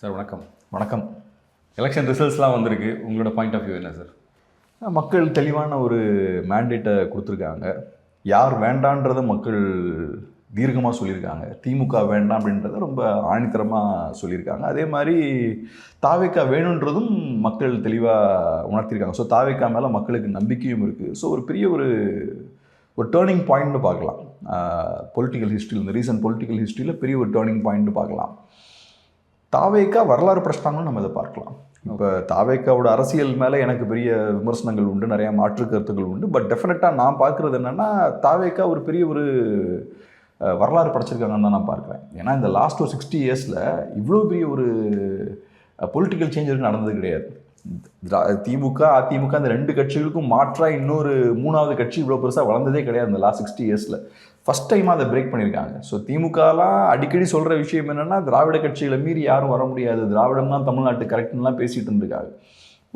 Sir வணக்கம். வணக்கம். Election ரிசல்ட்ஸ்லாம் வந்திருக்கு. உங்களோட பாயிண்ட் ஆஃப் வியூ என்ன சார்? மக்கள் தெளிவான ஒரு மேண்டேட்டை கொடுத்துருக்காங்க. யார் வேண்டான்றதை மக்கள் தீர்க்கமாக சொல்லியிருக்காங்க. திமுக வேண்டாம் அப்படின்றத ரொம்ப ஆணித்தரமாக சொல்லியிருக்காங்க. அதே மாதிரி தாவேக்கா வேணுன்றதும் மக்கள் தெளிவாக உணர்த்தியிருக்காங்க. ஸோ தாவேக்கா மேலே மக்களுக்கு நம்பிக்கையும் இருக்குது. ஸோ ஒரு பெரிய ஒரு டேர்னிங் பாயிண்ட்னு பார்க்கலாம். பொலிட்டிக்கல் ஹிஸ்ட்ரியில், இந்த ரீசன்ட் பொலிட்டிக்கல் ஹிஸ்ட்ரியில் பெரிய ஒரு டேர்னிங் பாயிண்ட்னு பார்க்கலாம். தாவேக்கா வரலாறு பிரச்சனைன்னு நம்ம இதை பார்க்கலாம். இப்போ தாவேக்காவோட அரசியல் மேலே எனக்கு பெரிய விமர்சனங்கள் உண்டு, நிறையா மாற்று கருத்துக்கள் உண்டு. பட் டெஃபினட்டாக நான் பார்க்குறது என்னென்னா, தாவேக்கா ஒரு பெரிய ஒரு வரலாறு படைச்சிருக்காங்கன்னு தான் நான் பார்க்குறேன். ஏன்னா இந்த லாஸ்ட் ஒரு 60 இயர்ஸில் இவ்வளோ பெரிய ஒரு பொலிட்டிக்கல் சேஞ்ச் நடந்தது கிடையாது. திமுக அதிமுக இந்த ரெண்டு கட்சிகளுக்கும் மாற்றாக இன்னொரு மூணாவது கட்சி இவ்வளோ பெருசாக வளர்ந்ததே கிடையாது இந்த லாஸ்ட் 60 இயர்ஸில். ஃபஸ்ட் டைமாக அதை பிரேக் பண்ணியிருக்காங்க. ஸோ திமுகலாம் அடிக்கடி சொல்கிற விஷயம் என்னென்னா, திராவிட கட்சிகளை மீறி யாரும் வர முடியாது, திராவிடம் தான் தமிழ்நாட்டு கரெக்டுன்னெலாம் பேசிகிட்டு இருந்திருக்காங்க.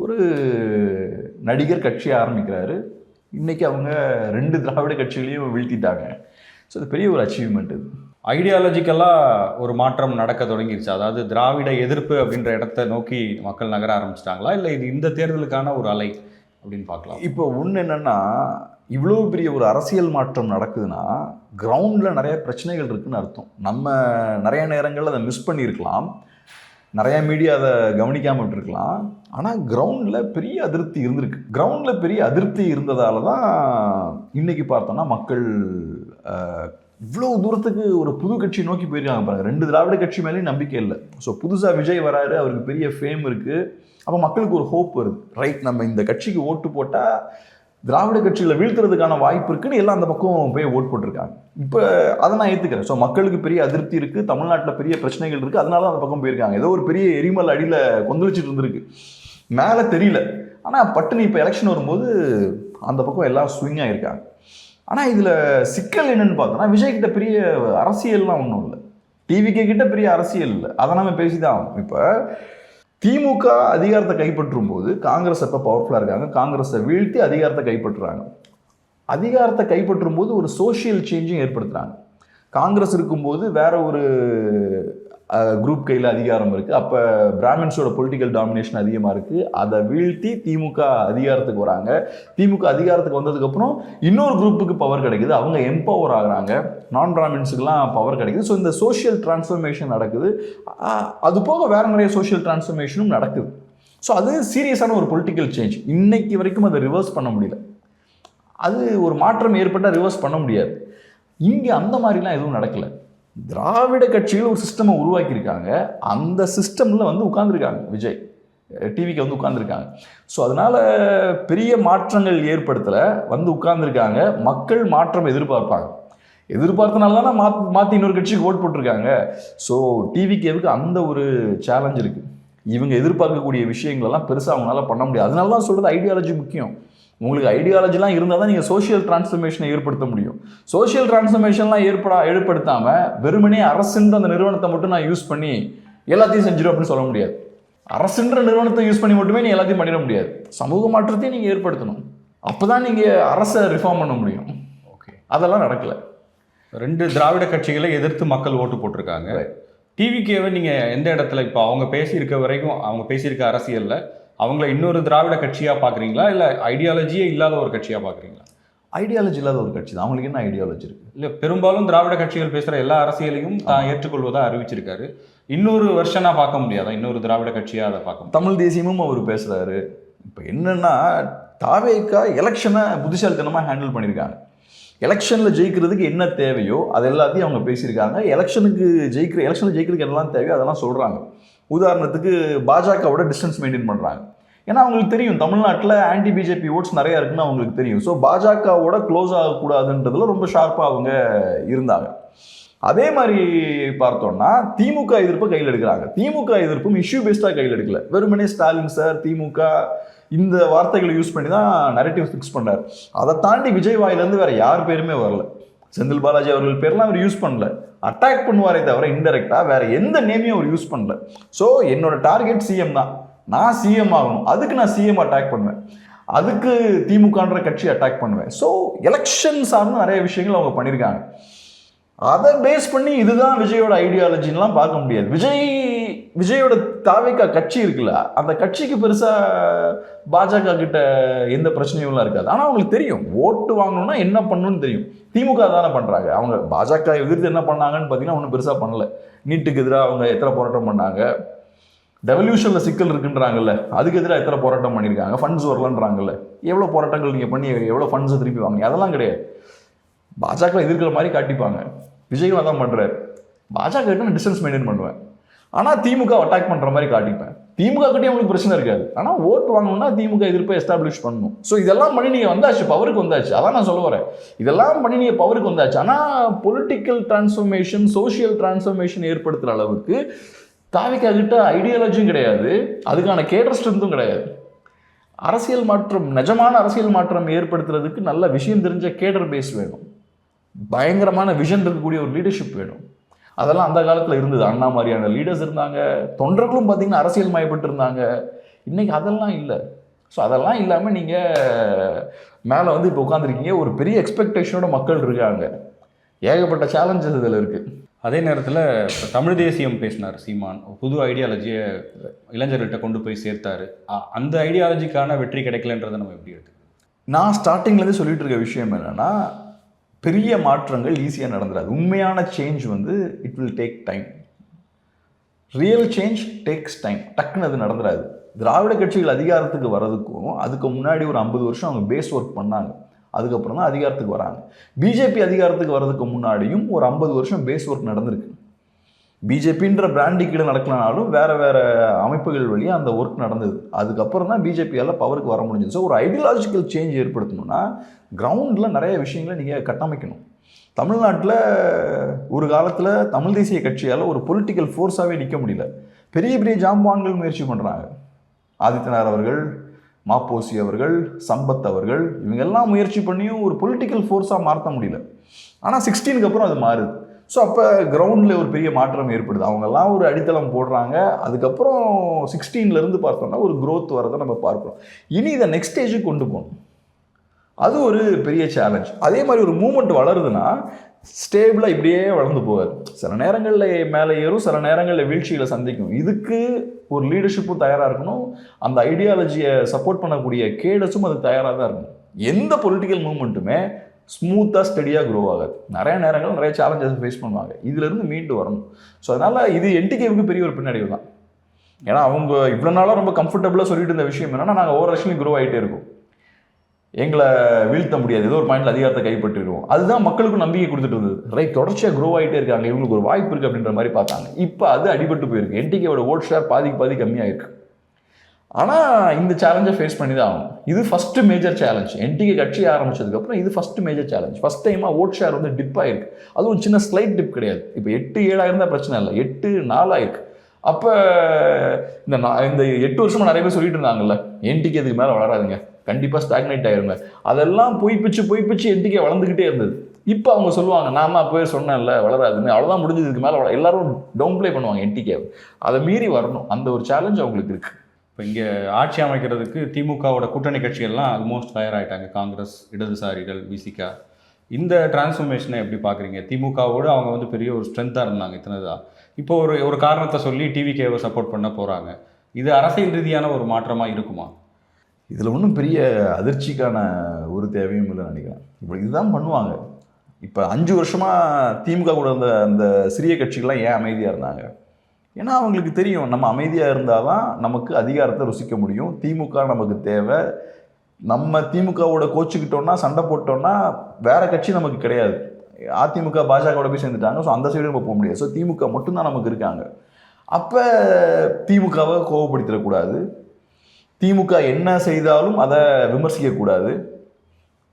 ஒரு நடிகர் கட்சியை ஆரம்பிக்கிறாரு, இன்றைக்கி அவங்க 2 திராவிட கட்சிகளையும் வீழ்த்திட்டாங்க. ஸோ அது பெரிய ஒரு அச்சீவ்மெண்ட். இது ஐடியாலஜிக்கலாக ஒரு மாற்றம் நடக்க தொடங்கிடுச்சு. அதாவது திராவிட எதிர்ப்பு அப்படின்ற இடத்த நோக்கி மக்கள் நகர ஆரம்பிச்சிட்டாங்களா, இல்லை இது இந்த தேர்தலுக்கான ஒரு அலை அப்படின்னு பார்க்கலாம்? இப்போ ஒன்று என்னென்னா, இவ்வளோ பெரிய ஒரு அரசியல் மாற்றம் நடக்குதுன்னா கிரவுண்டில் நிறைய பிரச்சனைகள் இருக்குதுன்னு அர்த்தம். நம்ம நிறைய நேரங்களில் அதை மிஸ் பண்ணியிருக்கலாம், நிறையா மீடியா அதை கவனிக்காமல் விட்டுருக்கலாம். ஆனால் கிரவுண்டில் பெரிய அதிருப்தி இருந்திருக்கு. கிரவுண்டில் பெரிய அதிருப்தி இருந்ததால தான் இன்றைக்கி பார்த்தோன்னா மக்கள் இவ்வளோ தூரத்துக்கு ஒரு புது கட்சி நோக்கி போயிருக்காங்க. பாருங்கள், 2 திராவிட கட்சி மேலேயும் நம்பிக்கை இல்லை. ஸோ புதுசாக விஜய் வராரு, அவருக்கு பெரிய ஃபேம் இருக்குது. அப்போ மக்களுக்கு ஒரு ஹோப் வருது. ரைட், நம்ம இந்த கட்சிக்கு ஓட்டு போட்டால் திராவிட கட்சியில் வீழ்த்துறதுக்கான வாய்ப்பு இருக்குன்னு எல்லாம் அந்த பக்கம் போய் ஓட் போட்டிருக்காங்க. இப்போ அதை நான் ஏற்றுக்கிறேன். ஸோ மக்களுக்கு பெரிய அதிருப்தி இருக்குது, தமிழ்நாட்டில் பெரிய பிரச்சனைகள் இருக்குது, அதனால தான் அந்த பக்கம் போயிருக்காங்க. ஏதோ ஒரு பெரிய எரிமல் அடியில் கொந்தளிச்சிட்டு இருந்திருக்கு, மேலே தெரியல. ஆனால் பட்டுன்னு இப்போ எலெக்ஷன் வரும்போது அந்த பக்கம் எல்லாம் ஸ்விங் ஆகிருக்காங்க. ஆனால் இதில் சிக்கல் என்னென்னு பார்த்தோன்னா, விஜய்கிட்ட பெரிய அரசியல்லாம் ஒன்றும் இல்லை, டிவிகே கிட்ட பெரிய அரசியல் இல்லை. அதை நம்ம பேசி தான் ஆகணும். இப்போ திமுக அதிகாரத்தை கைப்பற்றும் போது காங்கிரஸ் எப்போ பவர்ஃபுல்லாக இருக்காங்க, காங்கிரஸை வீழ்த்தி அதிகாரத்தை கைப்பற்றுறாங்க. அதிகாரத்தை கைப்பற்றும் போது ஒரு சோஷியல் சேஞ்சும் ஏற்படுத்துகிறாங்க. காங்கிரஸ் இருக்கும்போது வேற ஒரு குரூப் கையில் அதிகாரம் இருக்குது. அப்போ பிராமின்ஸோட பொலிட்டிக்கல் டாமினேஷன் அதிகமாக இருக்குது. அதை வீழ்த்தி திமுக அதிகாரத்துக்கு வராங்க. திமுக அதிகாரத்துக்கு வந்ததுக்கப்புறம் இன்னொரு குரூப்புக்கு பவர் கிடைக்குது, அவங்க எம்பவர் ஆகுறாங்க, நான் பிராமின்ஸுக்கெலாம் பவர் கிடைக்குது. ஸோ இந்த சோஷியல் டிரான்ஸ்ஃபர்மேஷன் நடக்குது. அது போக வேறு நிறைய சோஷியல் டிரான்ஸ்ஃபர்மேஷனும் நடக்குது. ஸோ அது சீரியஸான ஒரு பொலிட்டிக்கல் சேஞ்ச். இன்னைக்கு வரைக்கும் அதை ரிவர்ஸ் பண்ண முடியல. அது ஒரு மாற்றம் ஏற்பட்டால் ரிவர்ஸ் பண்ண முடியாது. இங்கே அந்த மாதிரிலாம் எதுவும் நடக்கலை. திராவிட கட்சிகள் ஒரு சிஸ்டமை உருவாக்கியிருக்காங்க, அந்த சிஸ்டமில் வந்து உட்கார்ந்துருக்காங்க. விஜய் டிவிக்கு வந்து உட்கார்ந்துருக்காங்க. ஸோ அதனால் பெரிய மாற்றங்கள் ஏற்படுத்தலை, வந்து உட்கார்ந்துருக்காங்க. மக்கள் மாற்றம் எதிர்பார்த்தனால தானே மாற்றி இன்னொரு கட்சிக்கு ஓட் போட்டிருக்காங்க. ஸோ டிவிகேவுக்கு அந்த ஒரு சேலஞ்ச் இருக்குது. இவங்க எதிர்பார்க்கக்கூடிய விஷயங்களெல்லாம் பெருசாக அவங்களால பண்ண முடியாது. அதனால தான் சொல்கிறது ஐடியாலஜி முக்கியம். உங்களுக்கு ஐடியாலஜிலாம் இருந்தால் தான் நீங்கள் சோஷியல் டிரான்ஸ்ஃபர்மேஷனை ஏற்படுத்த முடியும். சோஷியல் டிரான்ஸ்ஃபர்மேஷன்லாம் ஏற்படுத்தாமல் வெறுமனே அரசுன்ற அந்த நிறுவனத்தை மட்டும் நான் யூஸ் பண்ணி எல்லாத்தையும் செஞ்சிடும் அப்படின்னு சொல்ல முடியாது. அரசுன்ற நிறுவனத்தை யூஸ் பண்ணி மட்டுமே நீ எல்லாத்தையும் பண்ணிட முடியாது. சமூக மாற்றத்தையும் நீங்கள் ஏற்படுத்தணும். அப்போ தான் நீங்கள் அரசை ரிஃபார்ம் பண்ண முடியும். ஓகே, அதெல்லாம் நடக்கலை. 2 திராவிட கட்சிகளை எதிர்த்து மக்கள் ஓட்டு போட்டிருக்காங்க. டிவிகேவை நீங்கள் எந்த இடத்துல, இப்போ அவங்க பேசியிருக்க வரைக்கும், அவங்க பேசியிருக்க அரசியலில் அவங்கள இன்னொரு திராவிட கட்சியாக பார்க்குறீங்களா, இல்லை ஐடியாலஜியே இல்லாத ஒரு கட்சியாக பார்க்குறீங்களா? ஐடியாலஜி இல்லாத ஒரு கட்சி தான். அவங்களுக்கு என்ன ஐடியாலஜி இருக்குது? இல்லை, பெரும்பாலும் திராவிட கட்சிகள் பேசுகிற எல்லா அரசியலையும் தான் ஏற்றுக்கொள்வதாக அறிவிச்சிருக்காரு. இன்னொரு வெர்ஷனாக பார்க்க முடியாதா? இன்னொரு திராவிட கட்சியாக அதை பார்க்க? தமிழ் தேசியமும் அவர் பேசுகிறாரு. இப்போ என்னென்னா, தாவேக்கா எலெக்ஷனை புத்திசாலித்தனமாக ஹேண்டில் பண்ணியிருக்காங்க. எலெக்ஷனில் ஜெயிக்கிறதுக்கு என்ன தேவையோ அது எல்லாத்தையும் அவங்க பேசியிருக்காங்க. எலெக்ஷனில் ஜெயிக்கிறதுக்கு என்னெல்லாம் தேவையோ அதெல்லாம் சொல்கிறாங்க. உதாரணத்துக்கு பாஜகவோட டிஸ்டன்ஸ் மெயின்டைன் பண்ணுறாங்க. ஏன்னா அவங்களுக்கு தெரியும் தமிழ்நாட்டில் ஆன்டி பிஜேபி ஓட்ஸ் நிறையா இருக்குன்னு அவங்களுக்கு தெரியும். ஸோ பாஜகவோட க்ளோஸ் ஆகக்கூடாதுன்றதுல ரொம்ப ஷார்ப்பாக அவங்க இருந்தாங்க. அதே மாதிரி பார்த்தோம்னா திமுக எதிர்ப்பு கையில் எடுக்கிறாங்க. திமுக எதிர்ப்பும் இஷ்யூ பேஸ்டாக கையில் எடுக்கல. வெறுமனே ஸ்டாலின் சார் திமுக இந்த வார்த்தைகளை யூஸ் பண்ணி தான் நரேட்டிவ் ஃபிக்ஸ் பண்ணார். அதை தாண்டி விஜய் வாயிலேருந்து வேறு யார் பேருமே வரல. செந்தில் பாலாஜி அவர்கள் பேர்லாம் அவர் யூஸ் பண்ணல. அட்டாக் பண்ணுவாரே தவிர இன்டெரக்டாக வேறு எந்த நேமையும் அவர் யூஸ் பண்ணல. ஸோ என்னோட டார்கெட் சிஎம் தான், நான் சிஎம் ஆகணும், அதுக்கு நான் சிஎம் அட்டாக் பண்ணுவேன், அதுக்கு திமுகன்ற கட்சி அட்டாக் பண்ணுவேன். ஸோ எலெக்ஷன் சார்ந்து நிறைய விஷயங்கள் அவங்க பண்ணியிருக்காங்க. அதை பேஸ் பண்ணி இதுதான் விஜயோட ஐடியாலஜின்லாம் பார்க்க முடியாது. விஜய் விஜயோட தாவேகா கட்சி இருக்குல்ல, அந்த கட்சிக்கு பெருசா பாஜக கிட்ட எந்த பிரச்சனையும் இருக்காது. ஆனா அவங்களுக்கு தெரியும் ஓட்டு வாங்கணும்னா என்ன பண்ணணும்னு தெரியும். திமுக தானே பண்றாங்க. அவங்க பாஜக எதிர்த்து என்ன பண்ணாங்கன்னு பாத்தீங்கன்னா ஒன்றும் பெருசா பண்ணல. நீட்டுக்கு எதிராக அவங்க எத்தனை போராட்டம் பண்ணாங்க, டெவல்யூஷன்ல சிக்கல் இருக்குன்றாங்கல்ல, அதுக்கு எதிராக எத்தனை போராட்டம் பண்ணியிருக்காங்க, ஃபண்ட்ஸ் வரலன்றாங்கல்ல, எவ்வளோ போராட்டங்கள் நீங்கள் பண்ணி எவ்வளோ ஃபண்ட்ஸை திருப்பி வாங்க, அதெல்லாம் கிடையாது. பாஜக எதிர்க்கிற மாதிரி காட்டிப்பாங்க. விஜயும் அதான் பண்ணுறாரு. பாஜக கிட்ட நான் டிஸ்டன்ஸ் மெயின்டைன் பண்ணுவேன், ஆனால் திமுக அட்டாக் பண்ணுற மாதிரி காட்டிப்பேன். திமுக கிட்டே அவங்களுக்கு பிரச்சனை இருக்காது, ஆனால் ஓட்டு வாங்கணும்னா திமுக எதிர்ப்பை எஸ்டாப்ளிஷ் பண்ணணும். ஸோ இதெல்லாம் பண்ணி நீங்கள் வந்தாச்சு, பவருக்கு வந்தாச்சு. அதான் நான் சொல்ல வரேன், இதெல்லாம் பண்ணி நீங்கள் பவருக்கு வந்தாச்சு. ஆனால் பொலிட்டிக்கல் டிரான்ஸ்ஃபர்மேஷன், சோஷியல் டிரான்ஸ்ஃபர்மேஷன் ஏற்படுத்துகிற அளவுக்கு தாவேகா கிட்ட ஐடியாலஜியும் கிடையாது, அதுக்கான கேடர் ஸ்ட்ரென்த்தும் கிடையாது. அரசியல் மாற்றம், நிஜமான அரசியல் மாற்றம் ஏற்படுத்துறதுக்கு நல்ல விஷயம் தெரிஞ்ச கேடர் பேஸ் வேணும், பயங்கரமான விஷன் இருக்கக்கூடிய ஒரு லீடர்ஷிப் வேணும். அதெல்லாம் அந்த காலத்தில் இருந்தது. அண்ணா மாதிரியான லீடர்ஸ் இருந்தாங்க, தொண்டர்களும் பார்த்தீங்கன்னா அரசியல் மயப்பட்டு இருந்தாங்க. இன்னைக்கு அதெல்லாம் இல்லை. ஸோ அதெல்லாம் இல்லாமல் நீங்கள் மேலே வந்து இப்போ உட்காந்துருக்கீங்க, ஒரு பெரிய எக்ஸ்பெக்டேஷனோட மக்கள் இருக்காங்க, ஏகப்பட்ட சேலஞ்சஸ் இதில் இருக்குது. அதே நேரத்தில் இப்போ தமிழ் தேசியம் பேசினார் சீமான், புது ஐடியாலஜியை இளைஞர்கள்ட்ட கொண்டு போய் சேர்த்தாரு. அந்த ஐடியாலஜிக்கான வெற்றி கிடைக்கலன்றதை நம்ம எப்படி எடுத்துக்கணும்? நான் ஸ்டார்டிங்லேருந்து சொல்லிட்டு இருக்க விஷயம் என்னென்னா, பெரிய மாற்றங்கள் ஈஸியாக நடந்துடாது. உண்மையான சேஞ்ச் வந்து it will take time. Real change takes time. டக்குன்னு அது நடந்துடாது. திராவிட கட்சிகள் அதிகாரத்துக்கு வர்றதுக்கும் அதுக்கு முன்னாடி ஒரு 50 வருஷம் அவங்க பேஸ் ஒர்க் பண்ணாங்க, அதுக்கப்புறம் தான் அதிகாரத்துக்கு வராங்க. பிஜேபி அதிகாரத்துக்கு வர்றதுக்கு முன்னாடியும் ஒரு 50 வருஷம் பேஸ் ஒர்க் நடந்திருக்கு. பிஜேபின்ற பிராண்டி கீழே நடக்கலனாலும் வேறு வேறு அமைப்புகள் வழியாக அந்த ஒர்க் நடந்தது. அதுக்கப்புறம் தான் பிஜேபியால் பவருக்கு வர முடிஞ்சது. ஸோ ஒரு ஐடியாலஜிக்கல் சேஞ்ச் ஏற்படுத்தணும்னா கிரவுண்டில் நிறைய விஷயங்களை நீங்கள் கட்டமைக்கணும். தமிழ்நாட்டில் ஒரு காலத்தில் தமிழ் தேசிய கட்சியால் ஒரு பொலிட்டிக்கல் ஃபோர்ஸாகவே நிற்க முடியல. பெரிய பெரிய ஜாம்பான்கள் முயற்சி பண்ணுறாங்க. ஆதித்யநாத் அவர்கள், மாப்போசி அவர்கள், சம்பத் அவர்கள், இவங்கெல்லாம் முயற்சி பண்ணியும் ஒரு பொலிட்டிக்கல் ஃபோர்ஸாக மாற்ற முடியல. ஆனால் 16க்கு அப்புறம் அது மாறுது. ஸோ அப்போ கிரவுண்டில் ஒரு பெரிய மாற்றம் ஏற்படுது. அவங்கெல்லாம் ஒரு அடித்தளம் போடுறாங்க. அதுக்கப்புறம் 16லேருந்து பார்த்தோம்னா ஒரு க்ரோத் வரதை நம்ம பார்க்குறோம். இனி இதை நெக்ஸ்ட் ஸ்டேஜுக்கு கொண்டு போகணும். அது ஒரு பெரிய சேலஞ்ச். அதே மாதிரி ஒரு மூமெண்ட் வளருதுன்னா ஸ்டேபிளாக இப்படியே வளர்ந்து போகாது. சில நேரங்களில் மேலே ஏறும், சில நேரங்களில் வீழ்ச்சிகளை சந்திக்கும். இதுக்கு ஒரு லீடர்ஷிப்பும் தயாராக இருக்கணும். அந்த ஐடியாலஜியை சப்போர்ட் பண்ணக்கூடிய கேடஸும் அது தயாராக தான் இருக்கணும். எந்த பொலிட்டிக்கல் மூவ்மெண்ட்டுமே ஸ்மூத்தாக ஸ்டெடியாக க்ரோ ஆகாது. நிறைய நேரங்கள் நிறைய சேலஞ்சஸ் ஃபேஸ் பண்ணுவாங்க. இதிலிருந்து மீண்டு வரணும். ஸோ அதனால் இது என்டிகேவுக்கு பெரிய ஒரு பின்னடைவு தான். ஏன்னா அவங்க இவ்வளோ நாளாக ரொம்ப கம்ஃபர்டபுளாக சொல்லிட்டு இருந்த விஷயம் என்னன்னா, நாங்கள் ஒவ்வொரு வருஷத்துலையும் க்ரோ ஆகிட்டே இருக்கும், எங்களை வீழ்த்த முடியாது, ஏதோ ஒரு பாயிண்ட்ல அதிகாரத்தை கைப்பற்றிடுவோம். அதுதான் மக்களுக்கும் நம்பிக்கை கொடுத்துட்டு இருந்தது. ரைட், தொடர்ச்சியாக க்ரோ ஆகிட்டே இருக்காங்க, இவங்களுக்கு ஒரு வாய்ப்பு இருக்குது அப்படின்ற மாதிரி பார்த்தாங்க. இப்போ அது அடிபட்டு போயிருக்கு. என்டிகேவோட ஓட் ஷேர் பாதி கம்மியாக இருக்குது. ஆனால் இந்த சேலஞ்சை ஃபேஸ் பண்ணி தான் ஆகும். இது ஃபஸ்ட்டு மேஜர் சேலஞ்ச். என்டிகே கட்சி ஆரம்பிச்சதுக்கப்புறம் இது ஃபஸ்ட்டு மேஜர் சேலஞ்ச். ஃபஸ்ட் டைமாக ஓட் ஷேர் வந்து டிப் ஆயிருக்கு. அதுவும் சின்ன ஸ்லைட் டிப் கிடையாது. இப்போ 8-7 இருந்தால் பிரச்சனை இல்லை, 8-4 ஆயிருக்கு. அப்போ இந்த 8 வருஷமாக நிறைய பேர் சொல்லிட்டு இருந்தாங்கல்ல, என்டிகே இதுக்கு மேலே வளராதுங்க, கண்டிப்பாக ஸ்டாக்னேட் ஆயிருங்க, அதெல்லாம் பொய்ப்பிச்சு என்டிகே வளர்ந்துக்கிட்டே இருந்தது. இப்போ அவங்க சொல்லுவாங்க, நான் அப்போவே சொன்னேன்ல வளராதுன்னு, அவ்வளோதான் முடிஞ்சது, இதுக்கு மேலே எல்லாரும் டவுன் ப்ளே பண்ணுவாங்க என்டிகே. அதை மீறி வரணும். அந்த ஒரு சேலஞ்ச் அவங்களுக்கு இருக்குது. இப்போ இங்கே ஆட்சி அமைக்கிறதுக்கு திமுகவோட கூட்டணி கட்சிகள்லாம் ஆல்மோஸ்ட் தயாராகிட்டாங்க. காங்கிரஸ், இடதுசாரிகள், விசிகா. இந்த டிரான்ஸ்ஃபர்மேஷனை எப்படி பார்க்குறீங்க? திமுகவோடு அவங்க வந்து பெரிய ஒரு ஸ்ட்ரென்த்தாக இருந்தாங்க இத்தனைதான். இப்போ ஒரு காரணத்தை சொல்லி டிவிகேவை சப்போர்ட் பண்ண போகிறாங்க. இது அரசியல் ரீதியான ஒரு மாற்றமாக இருக்குமா? இதில் ஒன்றும் பெரிய அதிர்ச்சிக்கான ஒரு தேவையும் இல்லைன்னு நினைக்கிறேன். இப்போ இதுதான் பண்ணுவாங்க. இப்போ 5 வருஷமாக திமுக கூட அந்த சிறிய கட்சிகள்லாம் ஏன் அமைதியாக இருந்தாங்க? ஏன்னா அவங்களுக்கு தெரியும், நம்ம அமைதியாக இருந்தால் தான் நமக்கு அதிகாரத்தை ருசிக்க முடியும். திமுக நமக்கு தேவை. நம்ம திமுகவோட கோச்சிக்கிட்டோன்னா, சண்டை போட்டோன்னா வேற கட்சி நமக்கு கிடையாது. அதிமுக பாஜகவோட போய் சேர்ந்துட்டாங்க. ஸோ அந்த சைடு நம்ம போக முடியாது. ஸோ திமுக மட்டும்தான் நமக்கு இருக்காங்க. அப்போ திமுகவை கோவப்படுத்திடக்கூடாது. திமுக என்ன செய்தாலும் அதை விமர்சிக்கக்கூடாது.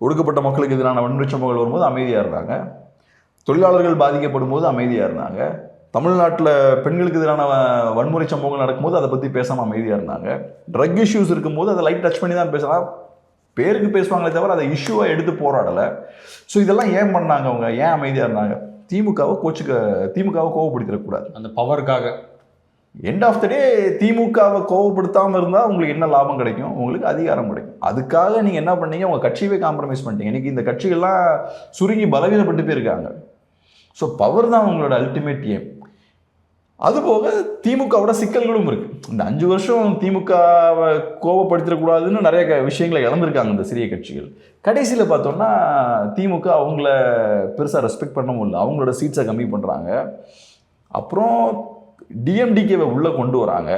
ஒடுக்கப்பட்ட மக்களுக்கு எதிரான வன்முறை சம்பவங்கள் வரும்போது அமைதியாக இருந்தாங்க. தொழிலாளர்கள் பாதிக்கப்படும் போது அமைதியாக இருந்தாங்க. தமிழ்நாட்டில் பெண்களுக்கு எதிரான வன்முறை சம்பவங்கள் நடக்கும்போது அதை பற்றி பேசாமல் அமைதியாக இருந்தாங்க. ட்ரக் இஷ்யூஸ் இருக்கும்போது அதை லைட் டச் பண்ணி தான் பேசலாம், பேருக்கு பேசுவாங்களே தவிர அதை இஷ்யூவாக எடுத்து போராடலை. ஸோ இதெல்லாம் ஏன் பண்ணாங்க? அவங்க ஏன் அமைதியாக இருந்தாங்க? திமுகவை கோவப்படுத்திடக்கூடாது. அந்த பவருக்காக. எண்ட் ஆஃப் த டே திமுகவை கோவப்படுத்தாமல் இருந்தால் உங்களுக்கு என்ன லாபம் கிடைக்கும்? உங்களுக்கு அதிகாரம் கிடைக்கும். அதுக்காக நீங்கள் என்ன பண்ணீங்க? உங்கள் கட்சியவே காம்ப்ரமைஸ் பண்ணிட்டீங்க. இன்றைக்கி இந்த கட்சிகள்லாம் சுருங்கி பலவீனப்பட்டு போயிருக்காங்க. ஸோ பவர் தான் உங்களோட அல்டிமேட் ஏம். அதுபோக திமுகவோட சிக்கல்களும் இருக்குது. இந்த 5 வருஷம் திமுகவை கோபப்படுத்திடக்கூடாதுன்னு நிறைய விஷயங்களை இழந்திருக்காங்க இந்த சிறிய கட்சிகள். கடைசியில் பார்த்தோம்னா திமுக அவங்கள பெருசாக ரெஸ்பெக்ட் பண்ணவும் இல்லை, அவங்களோட சீட்ஸை கம்மி பண்ணுறாங்க. அப்புறம் டிஎம்டிகேவை உள்ளே கொண்டு வராங்க,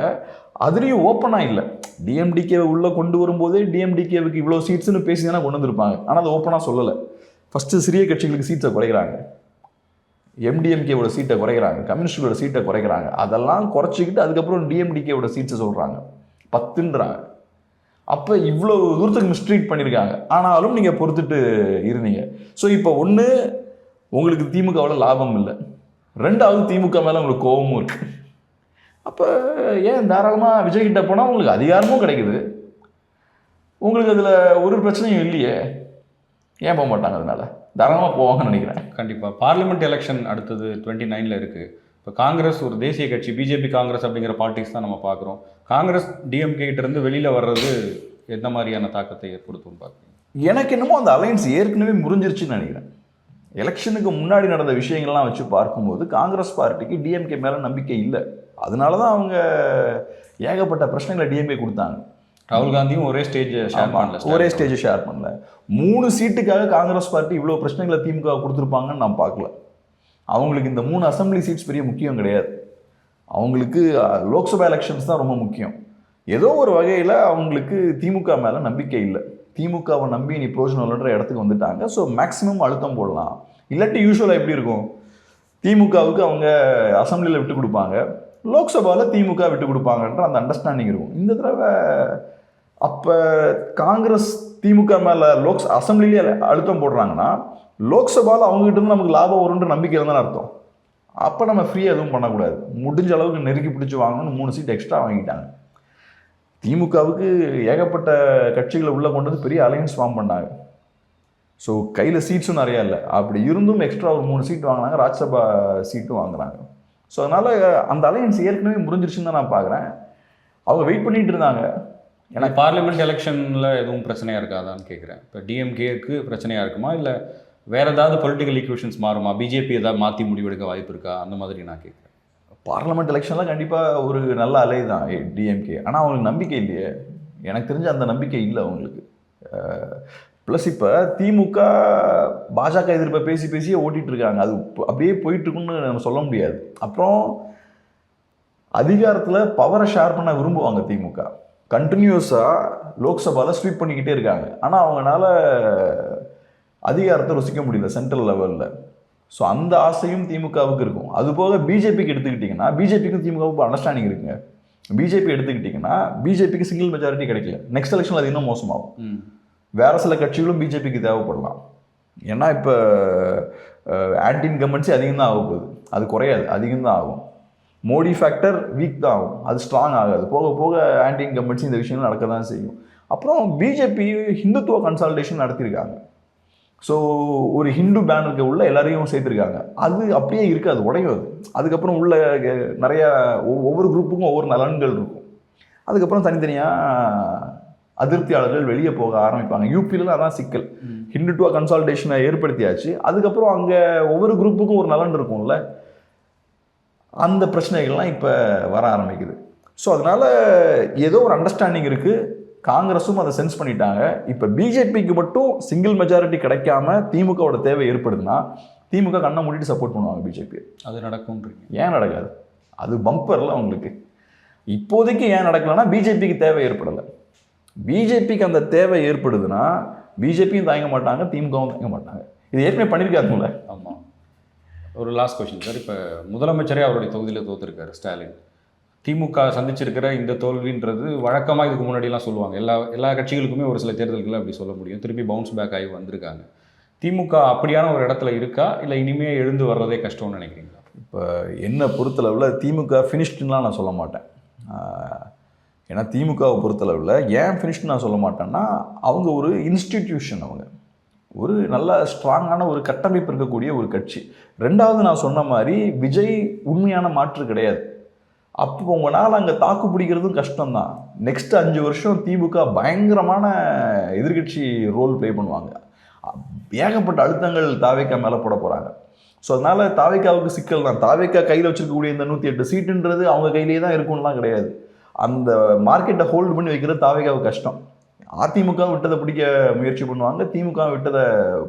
அதுலேயும் ஓப்பனாக இல்லை. டிஎம்டிகேவை உள்ளே கொண்டு வரும்போதே டிஎம்டிகேவுக்கு இவ்வளோ சீட்ஸ்னு பேசி தானே கொண்டு வந்திருப்பாங்க, ஆனால் அதை ஓப்பனாக சொல்லலை. ஃபஸ்ட்டு சிறிய கட்சிகளுக்கு சீட்ஸை குறைக்கிறாங்க, எம்டிஎம்கேவோட சீட்டை குறைக்கிறாங்க, கம்யூனிஸ்டோட சீட்டை குறைக்கிறாங்க. அதெல்லாம் குறைச்சிக்கிட்டு அதுக்கப்புறம் டிஎம்டிகேவோட சீட்ஸை சொல்கிறாங்க 10ன்றாங்க. அப்போ இவ்வளோ தூரத்துக்கு மிஸ்ட்ரீட் பண்ணியிருக்காங்க. ஆனாலும் நீங்கள் பொறுத்துட்டு இருந்தீங்க. ஸோ இப்போ ஒன்று, உங்களுக்கு திமுகவில் லாபம் இல்லை, 2வது திமுக மேலே உங்களுக்கு கோபமும் இருக்குது. அப்போ ஏன் தாராளமாக விஜய்கிட்ட போனால் உங்களுக்கு அதிகாரமும் கிடைக்குது, உங்களுக்கு அதில் ஒரு பிரச்சனையும் இல்லையே, ஏன் போக மாட்டாங்க? அதனால தாராளமாக போவாங்கன்னு நினைக்கிறேன். கண்டிப்பாக. பார்லிமெண்ட் எலெக்ஷன் அடுத்தது 29ல் இருக்குது. இப்போ காங்கிரஸ் ஒரு தேசிய கட்சி, பிஜேபி காங்கிரஸ் அப்படிங்கிற பார்ட்டிஸ் தான் நம்ம பார்க்குறோம். காங்கிரஸ் டிஎம்கேட்டிருந்து வெளியில் வர்றது எந்த மாதிரியான தாக்கத்தை ஏற்படுத்தும் பார்க்குறீங்க? எனக்கு என்னமோ அந்த அலையன்ஸ் ஏற்கனவே முறிஞ்சிருச்சுன்னு நினைக்கிறேன். எலெக்ஷனுக்கு முன்னாடி நடந்த விஷயங்கள்லாம் வச்சு பார்க்கும்போது காங்கிரஸ் பார்ட்டிக்கு டிஎம்கே மேலே நம்பிக்கை இல்லை. அதனால தான் அவங்க ஏகப்பட்ட பிரச்சனைகளை டிஎம்கே கொடுத்தாங்க. ராகுல் காந்தியும் ஒரே ஸ்டேஜ் ஷேர் பண்ணல. 3 சீட்டுக்காக காங்கிரஸ் பார்ட்டி இவ்வளோ பிரச்சனைகளை திமுக கொடுத்துருப்பாங்கன்னு நான் பார்க்கல. அவங்களுக்கு இந்த 3 அசம்பிளி சீட்ஸ் பெரிய முக்கியம் கிடையாது, அவங்களுக்கு லோக்சபா எலெக்ஷன்ஸ் தான் ரொம்ப முக்கியம். ஏதோ ஒரு வகையில் அவங்களுக்கு திமுக மேலே நம்பிக்கை இல்லை. திமுகவை நம்பி நீ பிரோஜனம் இல்லைன்ற இடத்துக்கு வந்துட்டாங்க. ஸோ மேக்ஸிமம் அழுத்தம் போடலாம். இல்லாட்டி யூஸ்வலாக எப்படி இருக்கும், திமுகவுக்கு அவங்க அசம்பிளியில் விட்டு கொடுப்பாங்க, லோக்சபாவில் திமுக விட்டு கொடுப்பாங்கன்ற அந்த அண்டர்ஸ்டாண்டிங் இருக்கும். இந்த தடவை அப்போ காங்கிரஸ் திமுக மேலே அசம்பிளிலே அழுத்தம் போடுறாங்கன்னா லோக்சபாவில் அவங்ககிட்ட இருந்து நமக்கு லாபம் வரும்ன்ற நம்பிக்கை இருந்தாலும் அர்த்தம். அப்போ நம்ம ஃப்ரீயாக எதுவும் பண்ணக்கூடாது, முடிஞ்ச அளவுக்கு நெருக்கி பிடிச்சி வாங்கணும்னு 3 சீட் எக்ஸ்ட்ரா வாங்கிட்டாங்க. திமுகவுக்கு ஏகப்பட்ட கட்சிகளை உள்ளே கொண்டு வந்து பெரிய அலையன்ஸ் ஃபார்ம் பண்ணாங்க. ஸோ கையில் சீட்ஸும் நிறையா இல்லை, அப்படி இருந்தும் எக்ஸ்ட்ரா ஒரு 3 சீட் வாங்கினாங்க, ராஜ்யசபா சீட்டும் வாங்குறாங்க. ஸோ அதனால் அந்த அலையன்ஸ் ஏற்கனவே முறிஞ்சிருச்சுன்னு தான் நான் பார்க்குறேன். அவங்க வெயிட் பண்ணிகிட்டு இருந்தாங்க. ஏன்னா பார்லிமெண்ட் எலெக்ஷனில் எதுவும் பிரச்சனையாக இருக்காதான்னு கேட்குறேன். இப்போ டிஎம்கேக்கு பிரச்சனையாக இருக்குமா, இல்லை வேறு ஏதாவது பொலிட்டிக்கல் ஈக்குவேஷன்ஸ் மாறுமா, பிஜேபி ஏதாவது மாற்றி முடிவெடுக்க வாய்ப்பு இருக்கா, அந்த மாதிரி நான் கேட்குறேன். பார்லிமெண்ட் எலெக்ஷன்லாம் கண்டிப்பாக ஒரு நல்ல அலை தான் டிஎம்கே. ஆனால் அவங்களுக்கு நம்பிக்கை இல்லையே, எனக்கு தெரிஞ்ச அந்த நம்பிக்கை இல்லை அவங்களுக்கு. ப்ளஸ் இப்போ திமுக பாஜக எதிர்ப்பை பேசி பேசியே ஓட்டிகிட்டு இருக்காங்க, அது அப்படியே போயிட்டுருக்குன்னு நம்ம சொல்ல முடியாது. அப்புறம் அதிகாரத்தில் பவரை ஷேர் பண்ண விரும்புவாங்க திமுக, கண்டினியூஸாக லோக்சபாவில் ஸ்வீப் பண்ணிக்கிட்டே இருக்காங்க. ஆனால் அவங்களால அதிகாரத்தை ருசிக்க முடியல சென்ட்ரல் லெவலில். ஸோ அந்த ஆசையும் திமுகவுக்கு இருக்கும். அதுபோக பிஜேபிக்கு எடுத்துக்கிட்டிங்கன்னா, பிஜேபிக்கும் திமுகவுக்கு அண்டர்ஸ்டாண்டிங் இருக்குங்க. பிஜேபி எடுத்துக்கிட்டிங்கன்னா பிஜேபிக்கு சிங்கிள் மெஜாரிட்டி கிடைக்கல, நெக்ஸ்ட் எலெக்ஷனில் அது இன்னும் மோசமாகும். வேறு சில கட்சிகளும் பிஜேபிக்கு தேவைப்படலாம். ஏன்னா இப்போ ஆன்டி இன்கம்பன்சி அதிகம் தான் ஆக போகுது, அது குறையாது, அதிகம் தான் ஆகும். மோடி ஃபேக்டர் வீக் தான் ஆகும், அது ஸ்ட்ராங் ஆகாது. போக போக ஆன்டி இன்கம்பன்சி இந்த விஷயங்கள் நடக்க தான் செய்யும். அப்புறம் பிஜேபி ஹிந்துத்துவ கன்சால்டேஷன் நடத்தியிருக்காங்க. ஸோ ஒரு ஹிந்து பேனருக்கு உள்ள எல்லாரையும் சேர்த்துருக்காங்க, அது அப்படியே இருக்குது, அது உடையும். அது அதுக்கப்புறம் உள்ள நிறையா ஒவ்வொரு குரூப்புக்கும் ஒவ்வொரு நலன்கள் இருக்கும். அதுக்கப்புறம் தனித்தனியாக அதிருப்தியாளர்கள் வெளியே போக ஆரம்பிப்பாங்க. யூபியில் அதான் சிக்கல், ஹிந்துத்துவ கன்சால்டேஷனை ஏற்படுத்தியாச்சு, அதுக்கப்புறம் அங்கே ஒவ்வொரு குரூப்புக்கும் ஒரு நலன் இருக்கும்ல, அந்த பிரச்சனைகள்லாம் இப்போ வர ஆரம்பிக்குது. ஸோ அதனால் ஏதோ ஒரு அண்டர்ஸ்டாண்டிங் இருக்குது, காங்கிரஸும் அதை சென்ஸ் பண்ணிட்டாங்க. இப்போ பிஜேபிக்கு மட்டும் சிங்கிள் மெஜாரிட்டி கிடைக்காம திமுகவோட தேவை ஏற்படுதுன்னா திமுக கண்ணை மூடிட்டு சப்போர்ட் பண்ணுவாங்க பிஜேபி. அது நடக்கும். ஏன் நடக்காது? அது பம்பர்ல அவங்களுக்கு இப்போதைக்கு ஏன் நடக்கலன்னா பிஜேபிக்கு தேவை ஏற்படலை. பிஜேபிக்கு அந்த தேவை ஏற்படுதுன்னா பிஜேபியும் தாங்க மாட்டாங்க, திமுகவும் தாங்க மாட்டாங்க. இது ஏற்கனவே பண்ணியிருக்காருங்கள. ஆமாம். ஒரு லாஸ்ட் கொஸ்டின் சார், இப்போ முதலமைச்சரே அவருடைய தொகுதியில் தோற்றுருக்காரு ஸ்டாலின். திமுக சந்திச்சிருக்கிற இந்த தோல்வின்றது வழக்கமாக இதுக்கு முன்னாடிலாம் சொல்லுவாங்க, எல்லா கட்சிகளுக்குமே ஒரு சில தேர்தல்களை அப்படி சொல்ல முடியும். திருப்பி பவுன்ஸ் பேக் ஆகி வந்திருக்காங்க. திமுக அப்படியான ஒரு இடத்துல இருக்கா, இல்லை இனிமேல் எழுந்து வர்றதே கஷ்டம்னு நினைக்கிறீங்களா? இப்போ என்ன பொறுத்தளவில் திமுக ஃபினிஷ்டுலாம் நான் சொல்ல மாட்டேன். ஏன்னா திமுகவை பொறுத்தளவில் ஏன் ஃபினிஷ்டு நான் சொல்ல மாட்டேன்னா, அவங்க ஒரு இன்ஸ்டிடியூஷன், அவங்க ஒரு நல்ல ஸ்ட்ராங்கான ஒரு கட்டமைப்பு இருக்கக்கூடிய ஒரு கட்சி. 2வது நான் சொன்ன மாதிரி விஜய் உண்மையான மாற்று கிடையாது. அப்போ உங்களால் அங்கே தாக்கு பிடிக்கிறதும் கஷ்டம்தான். நெக்ஸ்ட் 5 வருஷம் திமுக பயங்கரமான எதிர்கட்சி ரோல் ப்ளே பண்ணுவாங்க, ஏகப்பட்ட அழுத்தங்கள் தாவேக்கா மேலே போட போகிறாங்க. ஸோ அதனால தாவேக்காவுக்கு சிக்கல் தான். தாவேக்கா கையில் வச்சிருக்கக்கூடிய இந்த 108 சீட்டுன்றது அவங்க கையிலேயே தான் இருக்கும்லாம் கிடையாது. அந்த மார்க்கெட்டை ஹோல்டு பண்ணி வைக்கிறது தாவேக்காவுக்கு கஷ்டம். அதிமுக விட்டதை பிடிக்க முயற்சி பண்ணுவாங்க, திமுக விட்டதை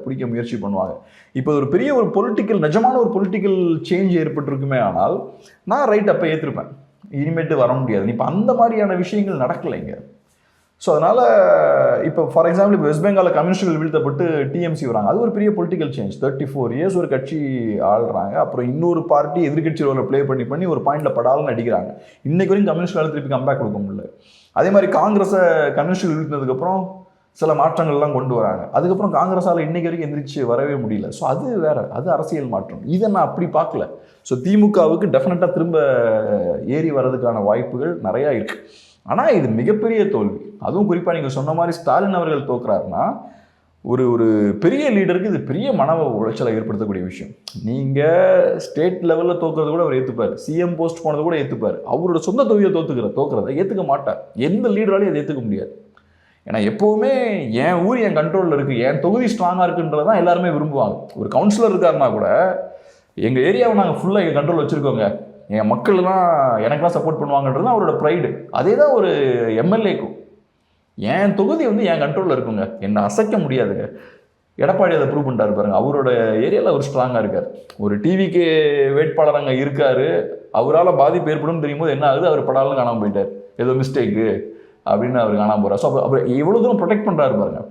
பிடிக்க முயற்சி பண்ணுவாங்க. இப்போ ஒரு பெரிய ஒரு பொலிட்டிக்கல், நிஜமான ஒரு பொலிட்டிக்கல் சேஞ்ச் ஏற்பட்டிருக்குமே ஆனால் நான் ரைட் அப்போ ஏற்றிருப்பேன், இனிமேட்டு வர முடியாது. இப்போ அந்த மாதிரியான விஷயங்கள் நடக்கலைங்க. ஸோ அதனால் இப்போ ஃபார் எக்ஸாம்பிள் இப்போ வெஸ்ட் பெங்காலில் கம்யூனிஸ்டுகள் வீழ்த்தப்பட்டு டிஎம்சி வராங்க. அது ஒரு பெரிய பொலிட்டிக்கல் சேஞ்ச். 34 இயர்ஸ் ஒரு கட்சி ஆள்றாங்க, அப்புறம் இன்னொரு பார்ட்டி எதிர்கட்சி ரோலை ப்ளே பண்ணி ஒரு பாயிண்டில் படாலும் அடிக்கிறாங்க. இன்னைக்கு வரைக்கும் கம்யூனிஸ்டால் திருப்பி கம்பேக் கொடுக்க முடியல. அதே மாதிரி காங்கிரஸை கம்யூனிஸ்டுகள் வீழ்த்தினதுக்கப்புறம் சில மாற்றங்கள்லாம் கொண்டு வராங்க. அதுக்கப்புறம் காங்கிரஸால் இன்னைக்கு வரைக்கும் எந்திரிச்சு வரவே முடியல. ஸோ அது வேற, அது அரசியல் மாற்றம். இதை நான் அப்படி பார்க்கல. ஸோ திமுகவுக்கு டெஃபினட்டாக திரும்ப ஏறி வர்றதுக்கான வாய்ப்புகள் நிறையா இருக்குது. ஆனால் இது மிகப்பெரிய தோல்வி. அதுவும் குறிப்பாக நீங்கள் சொன்ன மாதிரி ஸ்டாலின் அவர்கள் தோக்குறாருன்னா ஒரு பெரிய லீடருக்கு இது பெரிய மன உளைச்சலை ஏற்படுத்தக்கூடிய விஷயம். நீங்கள் ஸ்டேட் லெவலில் தோக்குறது கூட அவர் ஏற்றுப்பார், சிஎம் போஸ்ட் போனது கூட ஏற்றுப்பார். அவரோட சொந்த தொகுதியை தோக்குறதை ஏற்றுக்க மாட்டார். எந்த லீடராலையும் அதை ஏற்றுக்க முடியாது. ஏன்னா எப்போவுமே என் ஊர் என் கண்ட்ரோலில் இருக்குது, என் தொகுதி ஸ்ட்ராங்காக இருக்குன்றது தான் எல்லாருமே விரும்புவாங்க. ஒரு கவுன்சிலர் இருக்காருன்னா கூட எங்கள் ஏரியாவை நாங்கள் ஃபுல்லாக எங்கள் கண்ட்ரோல் வச்சுருக்கோங்க, என் மக்கள்லாம் எனக்கெல்லாம் சப்போர்ட் பண்ணுவாங்கன்றது அவரோட ப்ரைடு. அதே தான் ஒரு எம்எல்ஏக்கும், என் தொகுதி என் கண்ட்ரோலில் இருக்குங்க, என்னை அசைக்க முடியாதுங்க. எடப்பாடி அதை ப்ரூவ் பண்ணிட்டாரு பாருங்க. அவரோட ஏரியாவில் அவர் ஸ்ட்ராங்காக இருக்கார். ஒரு டிவிக்கு வேட்பாளர் அங்கே இருக்கார், அவரால் பாதிப்பு ஏற்படும் தெரியும் போது என்ன ஆகுது, அவர் படாலும் காணாமல் போயிட்டார், ஏதோ மிஸ்டேக்கு அப்படின்னு அவர் காணாமல் போகிறார். ஸோ அவர் எவ்வளோ தூரம் ப்ரொடெக்ட் பண்ணுறாரு பாருங்க.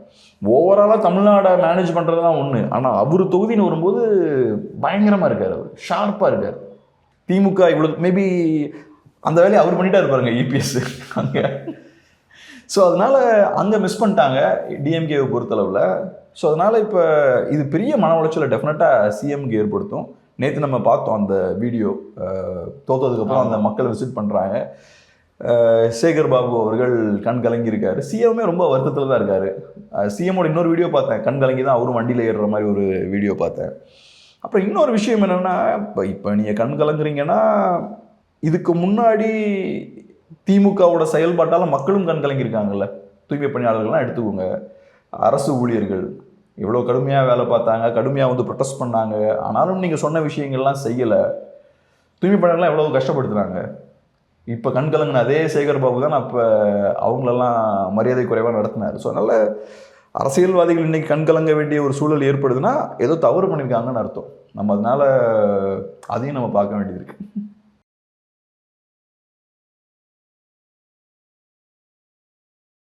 ஓவராலாக தமிழ்நாடை மேனேஜ் பண்ணுறது தான் ஒன்று, ஆனால் அவர் தொகுதின்னு வரும்போது பயங்கரமாக இருக்கார், அவர் ஷார்ப்பாக இருக்கார். திமுக இவ்வளோ மேபி அந்த வேலையை அவர் பண்ணிட்டாரு பாருங்க, இபிஎஸ் அங்கே. ஸோ அதனால் அங்கே மிஸ் பண்ணிட்டாங்க டிஎம்கேவை பொறுத்தளவில். ஸோ அதனால் இப்போ இது பெரிய மன உளைச்சலை டெஃபினட்டாக சிஎம்க்கு ஏற்படுத்தும். நேற்று நம்ம பார்த்தோம் அந்த வீடியோ, தோத்ததுக்கப்புறம் அந்த மக்கள் விசிட் பண்ணுறாங்க. சேகர் பாபு அவர்கள் கண் கலங்கியிருக்காரு. சிஎம்மே ரொம்ப வருத்தத்தில் தான் இருக்கார். சிஎம்மோட இன்னொரு வீடியோ பார்த்தேன், கண் கலங்கி தான் அவரும் வண்டியில் ஏறுற மாதிரி ஒரு வீடியோ பார்த்தேன். அப்புறம் இன்னொரு விஷயம் என்னென்னா, இப்போ நீங்கள் கண் கலங்குறீங்கன்னா இதுக்கு முன்னாடி திமுகவோட செயல்பாட்டால் மக்களும் கண் கலங்கியிருக்காங்கல்ல. தூய்மை பணியாளர்கள்லாம் எடுத்துக்கோங்க, அரசு ஊழியர்கள் எவ்வளோ கடுமையாக வேலை பார்த்தாங்க, கடுமையாக ப்ரொட்டஸ்ட் பண்ணாங்க, ஆனாலும் நீங்கள் சொன்ன விஷயங்கள்லாம் செய்யலை. தூய்மை பணியாளர்கள்லாம் எவ்வளோ கஷ்டப்படுத்துகிறாங்க. இப்போ கண் கலங்கின அதே சேகர் பாபு தான் அப்போ அவங்களெல்லாம் மரியாதை குறைவாக நடத்தினார். ஸோ அதனால் அரசியல்வாதிகள் இன்றைக்கி கண் கலங்க வேண்டிய ஒரு சூழல் ஏற்படுதுன்னா ஏதோ தவறு பண்ணியிருக்காங்கன்னு அர்த்தம். நம்ம அதனால் அதையும் நம்ம பார்க்க வேண்டியது இருக்குது.